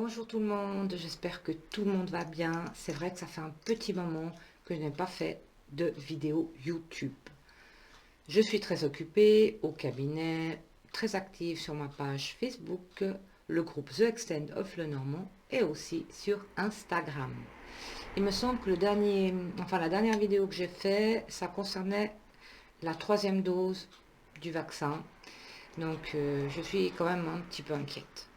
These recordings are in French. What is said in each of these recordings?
Bonjour tout le monde, j'espère que tout le monde va bien. C'est vrai que ça fait un petit moment que je n'ai pas fait de vidéo YouTube. Je suis très occupée au cabinet, très active sur ma page Facebook, le groupe The Extend of Lenormand et aussi sur Instagram. Il me semble que la dernière vidéo que j'ai faite, ça concernait la 3e dose du vaccin. Donc je suis quand même un petit peu inquiète.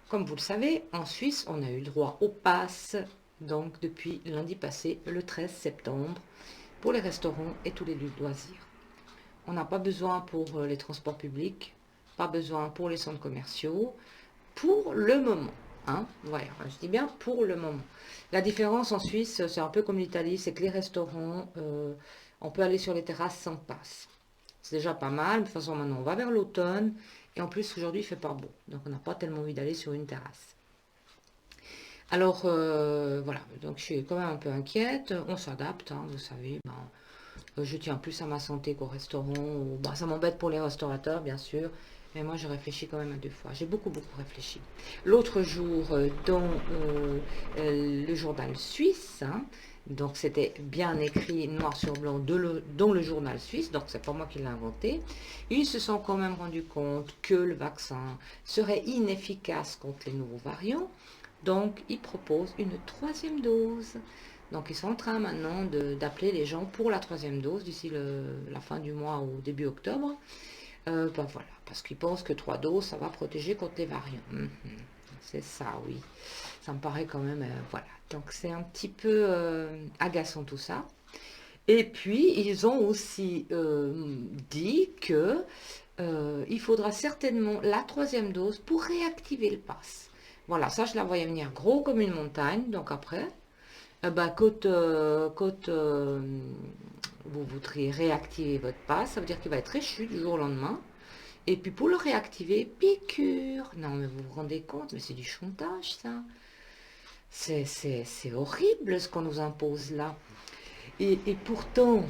Comme vous le savez, en Suisse, on a eu droit au pass, donc depuis lundi passé, le 13 septembre, pour les restaurants et tous les lieux de loisirs. On n'a pas besoin pour les transports publics, pas besoin pour les centres commerciaux, pour le moment. Hein, voilà, je dis bien pour le moment. La différence en Suisse, c'est un peu comme l'Italie, c'est que les restaurants, on peut aller sur les terrasses sans passe. C'est déjà pas mal, de toute façon maintenant on va vers l'automne, et en plus aujourd'hui il fait pas beau, donc on n'a pas tellement envie d'aller sur une terrasse. Alors voilà, donc je suis quand même un peu inquiète, on s'adapte, hein, vous savez, je tiens plus à ma santé qu'au restaurant, ça m'embête pour les restaurateurs bien sûr, mais moi je réfléchis quand même à 2 fois, j'ai beaucoup réfléchi. L'autre jour, dans le journal suisse, hein, donc c'était bien écrit noir sur blanc dans le journal suisse, donc c'est pas moi qui l'ai inventé, ils se sont quand même rendus compte que le vaccin serait inefficace contre les nouveaux variants, donc ils proposent une 3e dose. Donc ils sont en train maintenant d'appeler les gens pour la 3e dose d'ici la fin du mois ou début octobre. Voilà, parce qu'ils pensent que 3 doses, ça va protéger contre les variants. C'est ça, oui. Ça me paraît quand même, voilà. Donc c'est un petit peu agaçant tout ça. Et puis, ils ont aussi dit que il faudra certainement la 3e dose pour réactiver le pass. Voilà, ça je la voyais venir gros comme une montagne. Donc après, quand vous voudrez réactiver votre pass, ça veut dire qu'il va être échu du jour au lendemain. Et puis pour le réactiver, piqûre. Non mais vous vous rendez compte, mais c'est du chantage ça. C'est horrible ce qu'on nous impose là. Et pourtant,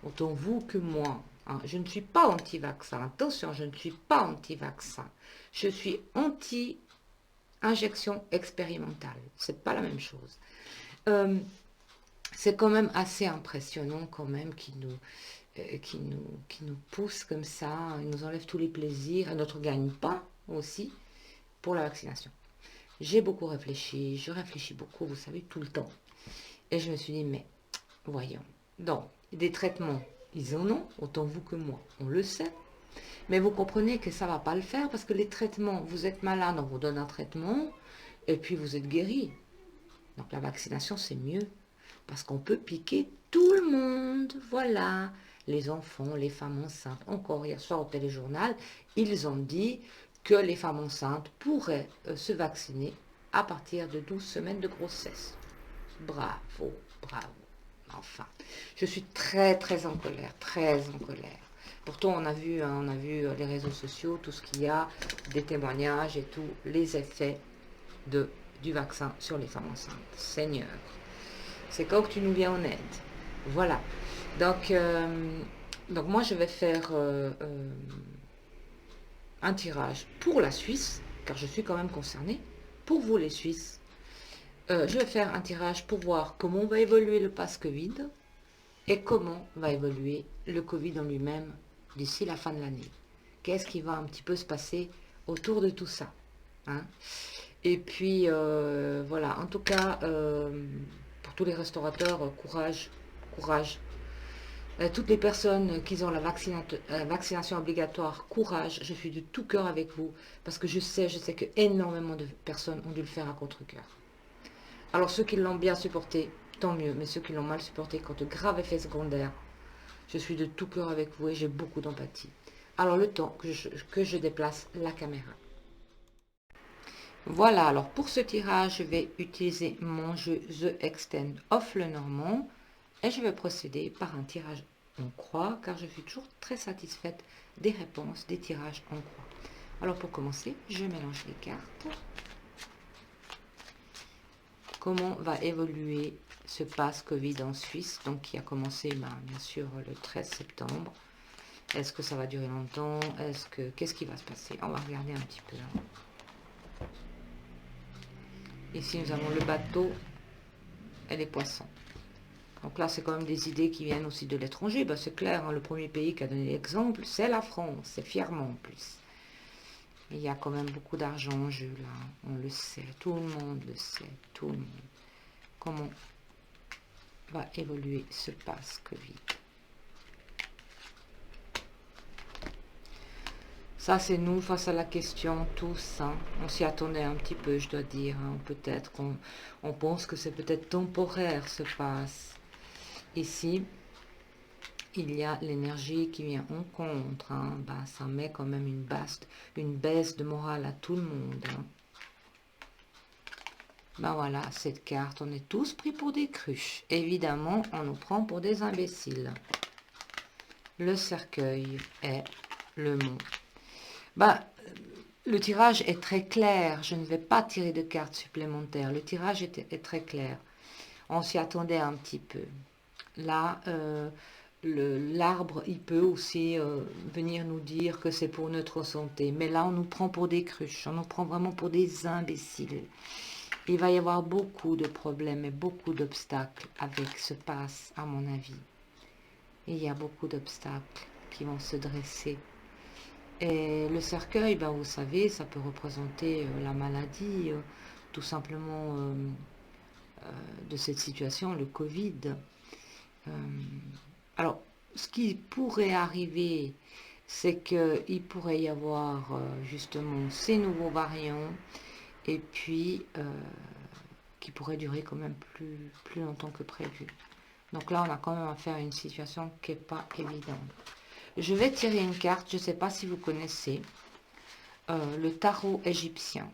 autant vous que moi, hein, je ne suis pas anti-vaccin. Attention, je ne suis pas anti-vaccin. Je suis anti-injection expérimentale. C'est pas la même chose. C'est quand même assez impressionnant quand même qui nous pousse comme ça, il nous enlève tous les plaisirs et notre gagne-pain aussi pour la vaccination. J'ai beaucoup réfléchi, je réfléchis beaucoup, vous savez, tout le temps. Et je me suis dit, mais voyons. Donc, des traitements, ils en ont, autant vous que moi, on le sait. Mais vous comprenez que ça ne va pas le faire parce que les traitements, vous êtes malade, on vous donne un traitement et puis vous êtes guéri. Donc la vaccination, c'est mieux parce qu'on peut piquer tout le monde. Voilà, les enfants, les femmes enceintes. Encore hier soir au téléjournal, ils ont dit que les femmes enceintes pourraient se vacciner à partir de 12 semaines de grossesse. Bravo, bravo. Enfin, je suis très en colère, très en colère. Pourtant, on a vu les réseaux sociaux, tout ce qu'il y a, des témoignages et tout, les effets du vaccin sur les femmes enceintes. Seigneur, c'est quand que tu nous viens en aide. Voilà. Donc moi, je vais faire un tirage pour la Suisse, car je suis quand même concernée. Pour vous, les Suisses, je vais faire un tirage pour voir comment va évoluer le pass Covid et comment va évoluer le Covid en lui-même d'ici la fin de l'année. Qu'est-ce qui va un petit peu se passer autour de tout ça, hein? Et puis, voilà, en tout cas, pour tous les restaurateurs, courage, courage. Toutes les personnes qui ont la vaccination obligatoire, courage, je suis de tout cœur avec vous, parce que je sais que énormément de personnes ont dû le faire à contre-cœur. Alors ceux qui l'ont bien supporté, tant mieux, mais ceux qui l'ont mal supporté, quand de graves effets secondaires, je suis de tout cœur avec vous et j'ai beaucoup d'empathie. Alors le temps que je déplace la caméra. Voilà, alors pour ce tirage, je vais utiliser mon jeu The Extend of Lenormand et je vais procéder par un tirage en croix car je suis toujours très satisfaite des réponses des tirages en croix. Alors pour commencer, je mélange les cartes. Comment va évoluer ce pass Covid en Suisse, donc qui a commencé bien sûr le 13 septembre. Est-ce que ça va durer longtemps? Qu'est-ce qui va se passer? On va regarder un petit peu. Ici, nous avons le bateau et les poissons. Donc là, c'est quand même des idées qui viennent aussi de l'étranger. Ben, c'est clair, hein, le premier pays qui a donné l'exemple, c'est la France. C'est fièrement en plus. Il y a quand même beaucoup d'argent en jeu là. On le sait, tout le monde le sait, tout le monde. Comment va évoluer ce pass Covid? Ça, c'est nous face à la question, tous. Hein. On s'y attendait un petit peu, je dois dire. Hein. Peut-être qu'on pense que c'est peut-être temporaire, ce pass. Ici, il y a l'énergie qui vient en contre. Hein. Ben, ça met quand même une baisse de morale à tout le monde. Hein. Ben voilà, cette carte, on est tous pris pour des cruches. Évidemment, on nous prend pour des imbéciles. Le cercueil est le mont. Ben, le tirage est très clair. Je ne vais pas tirer de cartes supplémentaires. Le tirage est très clair. On s'y attendait un petit peu. Là, l'arbre, il peut aussi venir nous dire que c'est pour notre santé. Mais là, on nous prend pour des cruches. On nous prend vraiment pour des imbéciles. Il va y avoir beaucoup de problèmes et beaucoup d'obstacles avec ce pass, à mon avis. Et il y a beaucoup d'obstacles qui vont se dresser. Et le cercueil, ben, vous savez, ça peut représenter la maladie, tout simplement de cette situation, le Covid. Alors, ce qui pourrait arriver, c'est qu'il pourrait y avoir justement ces nouveaux variants et puis qui pourrait durer quand même plus longtemps que prévu. Donc là, on a quand même affaire à une situation qui n'est pas évidente. Je vais tirer une carte, je ne sais pas si vous connaissez, le tarot égyptien.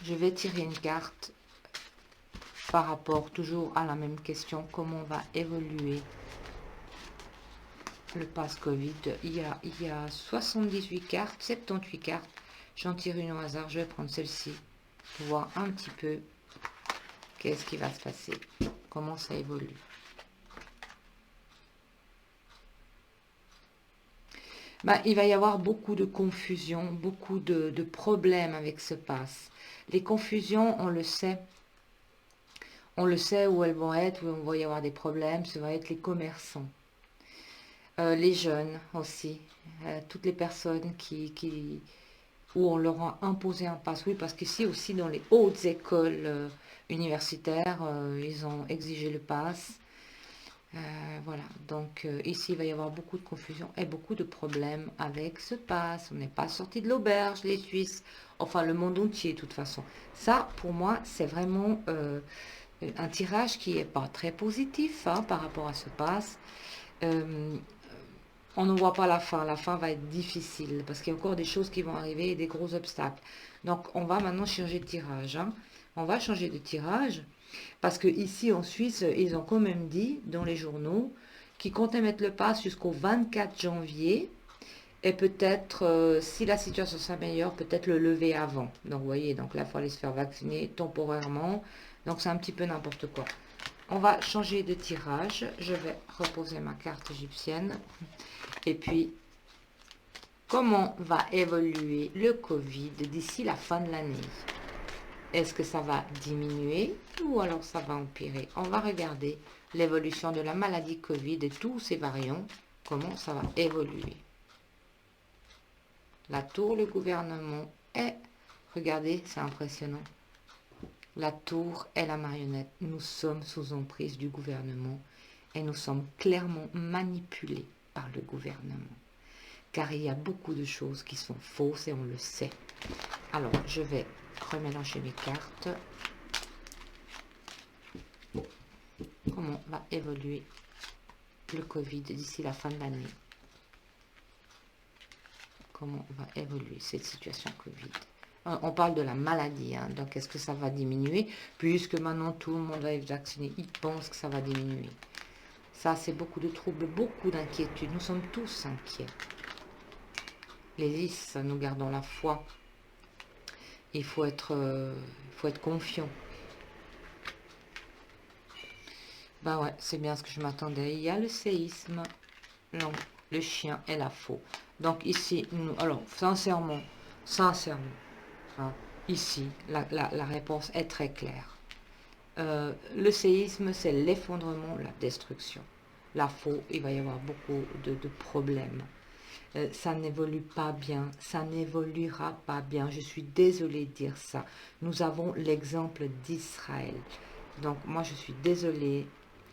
Je vais tirer une carte par rapport toujours à la même question, comment va évoluer le pass Covid. Il y a 78 cartes, 78 cartes. J'en tire une au hasard, je vais prendre celle-ci pour voir un petit peu qu'est-ce qui va se passer, comment ça évolue. Ben, il va y avoir beaucoup de confusion, beaucoup de problèmes avec ce pass. Les confusions, on le sait où elles vont être, où on va y avoir des problèmes, ça va être les commerçants. Les jeunes aussi, toutes les personnes où on leur a imposé un pass. Oui, parce qu'ici aussi, dans les hautes écoles universitaires, ils ont exigé le pass. Voilà, donc ici, il va y avoir beaucoup de confusion et beaucoup de problèmes avec ce pass. On n'est pas sorti de l'auberge, les Suisses, enfin le monde entier, de toute façon. Ça, pour moi, c'est vraiment un tirage qui n'est pas très positif hein, par rapport à ce pass. On ne voit pas la fin va être difficile parce qu'il y a encore des choses qui vont arriver et des gros obstacles. Donc on va maintenant changer de tirage. Hein. On va changer de tirage parce que ici en Suisse, ils ont quand même dit dans les journaux qu'ils comptaient mettre le pass jusqu'au 24 janvier et peut-être, si la situation s'améliore, peut-être le lever avant. Donc vous voyez, donc là il faut aller se faire vacciner temporairement. Donc c'est un petit peu n'importe quoi. On va changer de tirage. Je vais reposer ma carte égyptienne. Et puis, comment va évoluer le Covid d'ici la fin de l'année? Est-ce que ça va diminuer ou alors ça va empirer? On va regarder l'évolution de la maladie Covid et tous ces variants, comment ça va évoluer. La tour, le gouvernement et, regardez, c'est impressionnant. La tour et la marionnette, nous sommes sous emprise du gouvernement et nous sommes clairement manipulés par le gouvernement. Car il y a beaucoup de choses qui sont fausses et on le sait. Alors, je vais remélanger mes cartes. Comment va évoluer le Covid d'ici la fin de l'année? Comment va évoluer cette situation Covid? On parle de la maladie, hein, donc est-ce que ça va diminuer? Puisque maintenant tout le monde va être vacciné, ils pensent que ça va diminuer. Ça, c'est beaucoup de troubles, beaucoup d'inquiétudes. Nous sommes tous inquiets. Les 10, nous gardons la foi. Il faut être confiant. Ben ouais, c'est bien ce que je m'attendais. Il y a le séisme, non, le chien et la faux. Donc ici, nous, alors sincèrement, hein, Ici, la réponse est très claire. Le séisme, c'est l'effondrement, la destruction. La faune, il va y avoir beaucoup de problèmes. Ça n'évolue pas bien, ça n'évoluera pas bien. Je suis désolée de dire ça. Nous avons l'exemple d'Israël. Donc moi, je suis désolée.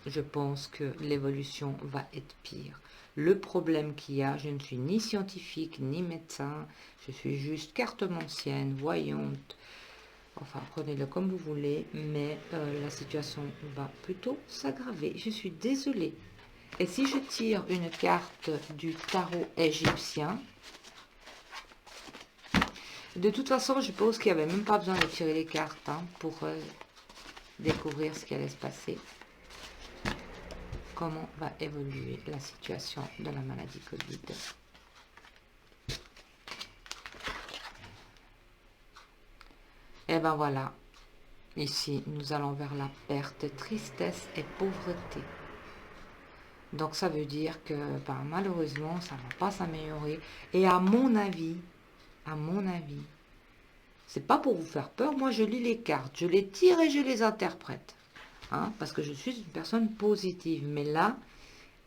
Je pense que l'évolution va être pire. Le problème qu'il y a, je ne suis ni scientifique, ni médecin. Je suis juste cartomancienne, voyante. Enfin, prenez-le comme vous voulez, mais la situation va plutôt s'aggraver. Je suis désolée. Et si je tire une carte du tarot égyptien, de toute façon, je pense qu'il n'y avait même pas besoin de tirer les cartes pour découvrir ce qui allait se passer. Comment va évoluer la situation de la maladie Covid. Et ben voilà, ici, nous allons vers la perte, tristesse et pauvreté. Donc ça veut dire que malheureusement, ça ne va pas s'améliorer. Et à mon avis, c'est pas pour vous faire peur, moi je lis les cartes, je les tire et je les interprète. Parce que je suis une personne positive. Mais là,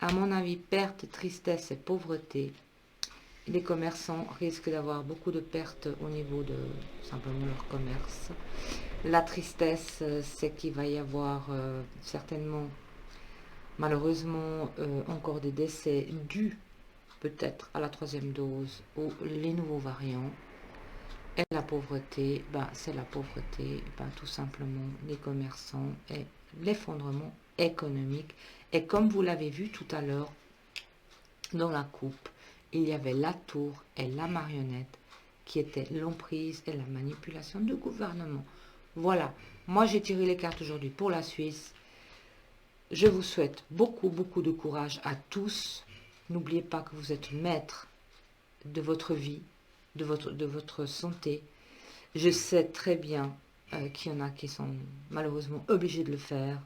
à mon avis, perte, tristesse et pauvreté. Les commerçants risquent d'avoir beaucoup de pertes au niveau de simplement leur commerce. La tristesse, c'est qu'il va y avoir certainement, malheureusement, encore des décès dus peut-être à la 3e dose ou les nouveaux variants. Et la pauvreté, c'est la pauvreté, tout simplement les commerçants et l'effondrement économique. Et comme vous l'avez vu tout à l'heure dans la coupe, il y avait la tour et la marionnette qui étaient l'emprise et la manipulation du gouvernement. Voilà, moi j'ai tiré les cartes aujourd'hui pour la Suisse. Je vous souhaite beaucoup, beaucoup de courage à tous. N'oubliez pas que vous êtes maître de votre vie, de votre santé. Je sais très bien qu'il y en a qui sont malheureusement obligés de le faire.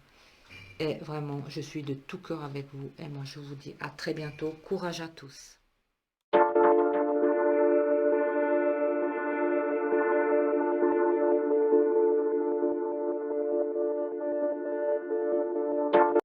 Et vraiment, je suis de tout cœur avec vous. Et moi, je vous dis à très bientôt. Courage à tous.